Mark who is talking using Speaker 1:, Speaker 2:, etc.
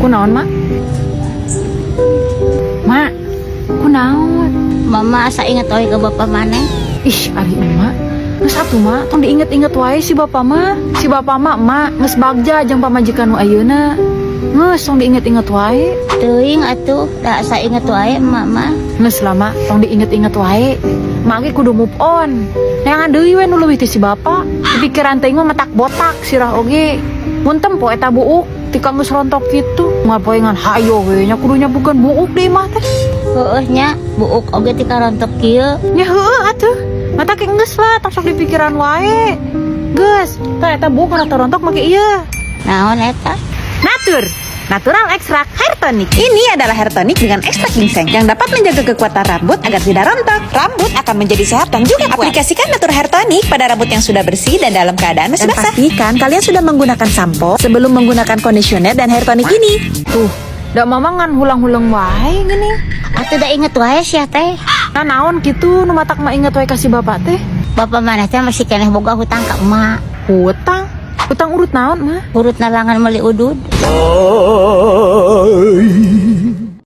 Speaker 1: Kunaon, Mak? Mak, kunaon?
Speaker 2: Mama asa inget wae ke bapak maneh.
Speaker 1: Ih, ari emak. Geus atuh, Mak, tong diinget-inget wae si bapak mah. Si bapak mah emak geus bagja jeung pamajikan nu ayeuna. Geus tong diinget-inget wae.
Speaker 2: Teuing atuh, da asa inget wae emak mah.
Speaker 1: Geus lama tong diinget-inget wae. Mak ge kudu move on. Neangan deui we nu leuwih ti si bapak. Di pikiran teuing mah matak botak sirah oge. Mun tempo eta buuk tika geus rontok kitu. Ngapoengan hayo we nya kudunya bukan buuk deui mah teh.
Speaker 2: Heueuh nya, buuk oge ti karontok kieu.
Speaker 1: Nya heueuh atuh. Mata ke geus lah, tak sok dipikiran wae. Geus, tah eta buuk rata rontok make ieu.
Speaker 2: Naon eta?
Speaker 1: Natur, natural ekstrak hair tonic. Ini adalah hair tonic dengan ekstrak ginseng yang dapat menjaga kekuatan rambut agar tidak rontok. Rambut akan menjadi sehat dan juga kuat. Aplikasikan Natur Hair Tonic pada rambut yang sudah bersih dan dalam keadaan masih basah. Pastikan kalian sudah menggunakan sampo sebelum menggunakan conditioner dan hair tonic ini. Tuh, dak mamangan hulang-hulang wae gini.
Speaker 2: Atuh da inget wae sia teh.
Speaker 1: Nah naon gitu nu matak mah inget wae kasih bapak teh.
Speaker 2: Bapak maneh teh masih keneh boga hutang ka emak.
Speaker 1: Hutang? Hutang urut naon mah?
Speaker 2: Urut nalangan meuli udud.